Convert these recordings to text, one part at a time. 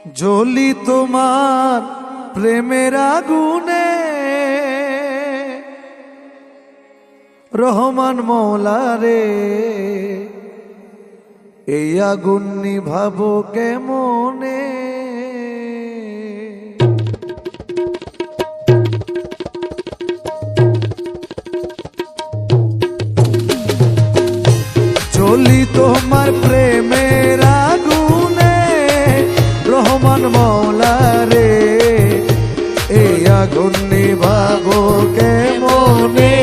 জ্বলি তোমার প্রেমের আগুনে, রহমান মৌলা রে এই আগুন নিভাবো কেমনে। জ্বলি তোমার প্রেমের আগুনে, রহমান মৌলা রে এই আগুন নিভাবো কেমনে।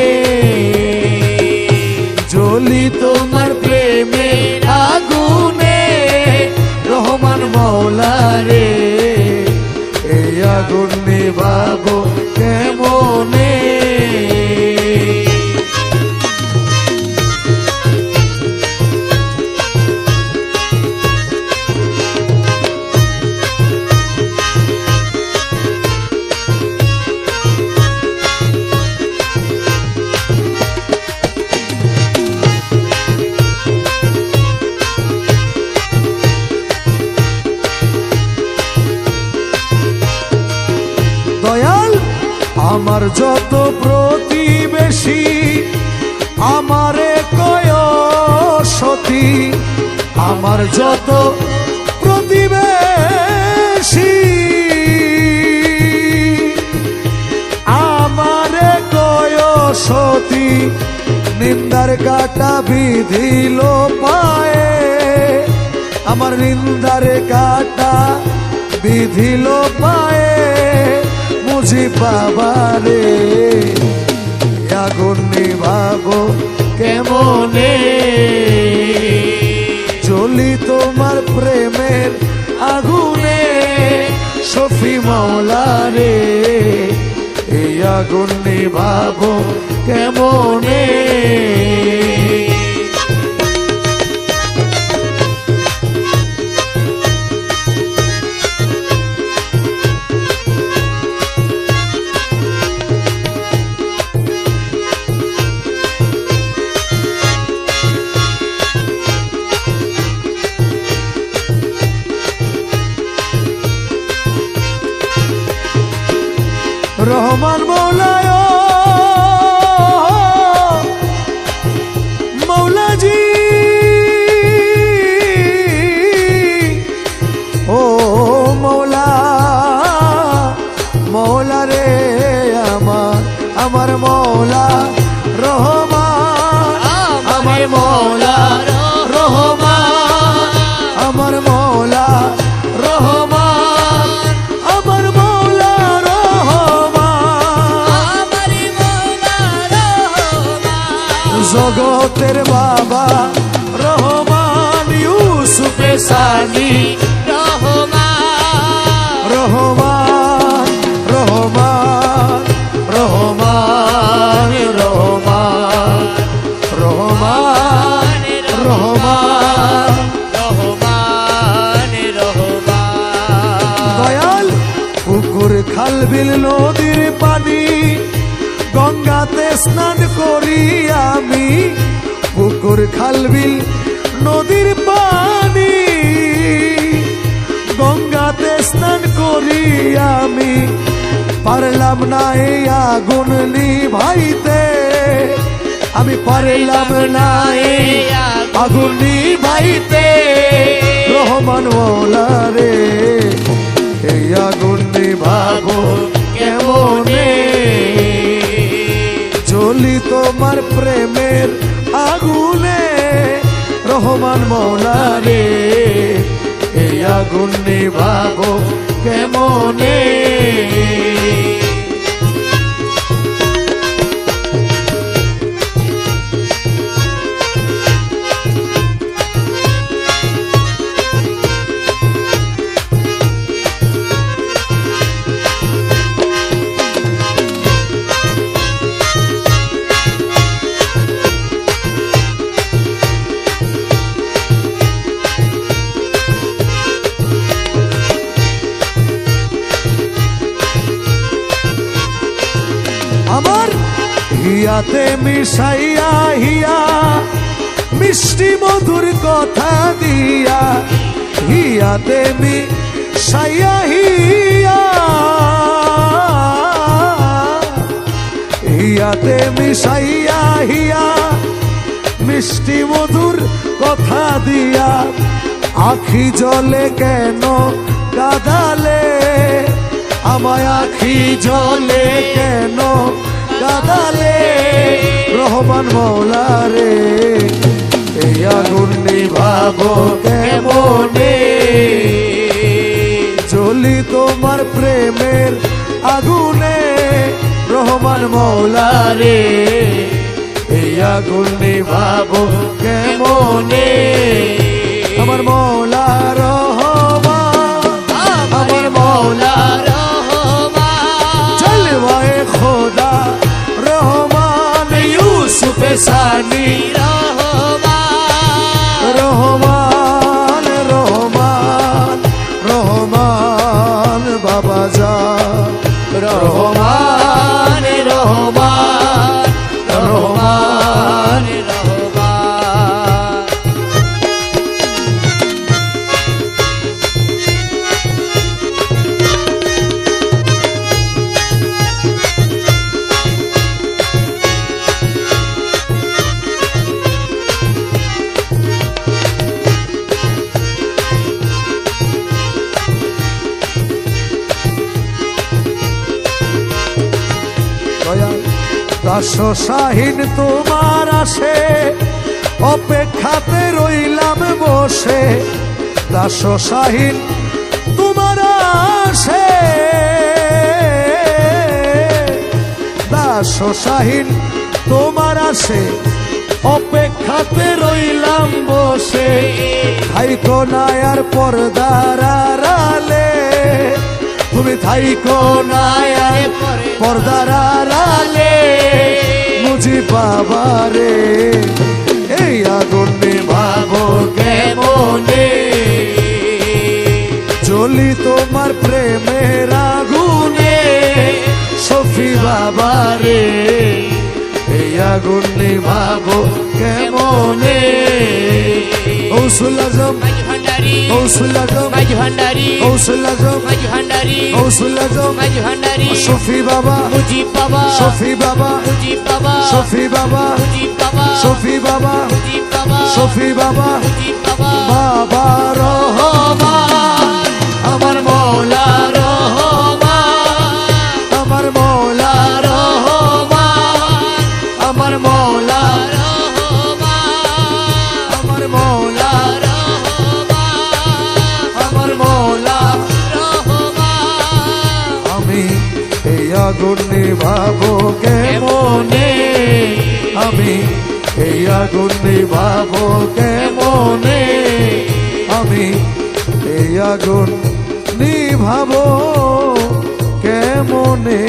জ্বলি তোমার প্রেমের আগুনে, রহমান মৌলা রে এই আগুন নিভাবো কেমনে। দয়াল আমার যত প্রতিবেশী, আমারে কয় সতী, আমার যত প্রতিবেশী আমারে কয় সতী, নিন্দার কাটা বিধিল পায়ে, আমার নিন্দার কাটা বিধিল পায়ে। মুজি বাবারে আগুন নিভাবো কেমনে। জ্বলি তোমার প্রেমের আগুনে, শফি মৌলা রে এই আগুন নিভাবো কেমনে। রহমান মৌলায় মৌলাজি, ও মৌলা মৌলা রে আমার মৌলা রহমান, আমার মৌলা রহমান, আমার মৌলা রহমান, আমার মৌলা জগতের বাবা রহমান, ইউসুফে সানি রহমান, রহমান রহমান রহমান রহমান রহমান রহমান দয়াল পুকুর খাল বিল নদীর পানি, গঙ্গাতে স্নান করি আমি, পুকুর খাল বিল নদীর পানি, গঙ্গাতে স্নান করি আমি। পারলাম না এই আগুন নিভাইতে, আমি পারলাম না এই আগুন নিভাইতে। রহমান মৌলা রে এই আগুন নিভাবো কেমনে। জ্বলি তোমার প্রেমের আগুনে, রহমান মৌলা রে এই আগুন নিভাবো কেমনে। আমার হিয়াতে মিশাইয়া হিয়া মিষ্টি মধুর কথা দিয়া, হিয়াতে সাইয়া হিয়া হিয়াতে মিশাইয়া হিয়া মিষ্টি মধুর কথা দিয়া আখি জলে কেন কাঁদালে আমায় আখি জলে কেন কাঁদালে রহমান মৌলা রে এই আগুন নিভাবো কেমনে জ্বলি তোমার প্রেমের আগুনে রহমান মৌলা রে এই আগুন নিভাবো কেমনে আমার মৌলা রহমান আমার মৌলা জলওয়ায়ে খোদা রহমান ইউসুফে সানি রহমান রহমান রহমান বাবা যা রহমান রহমান রহমান দাস শাহীন তোমার আসে অপেক্ষাতে রইলাম বসে দাস শাহীন তোমার আসে দাস শাহীন তোমার আসে অপেক্ষাতে রইলাম বসে থাইকো না আর পর্দার আড়ালে তুমি থাইকো না আর পর্দার আড়ালে মুজি বাবা রে এই আগুন নিভাবো কেমনে জ্বলি তোমার প্রেমের আগুনে সফি বাবা রে এই আগুন নিভাবো কেমনে গৌসুল আজম গৌসুল আজম গৌসুল আজম গৌসুল আজম সফি বাবা সফি বাবা সফি বাবা সফি বাবা সফি বাবা বাবা রহমান আমার মৌলা রহমান আমার মৌলা রহমান আমার মৌলা আমার মৌলা আমার মৌলা আমি এই আগুন নিভাবো কেমনে আমি এই আগুন নিভাবো কেমনে আমি এই আগুন নিভাবো কেমনে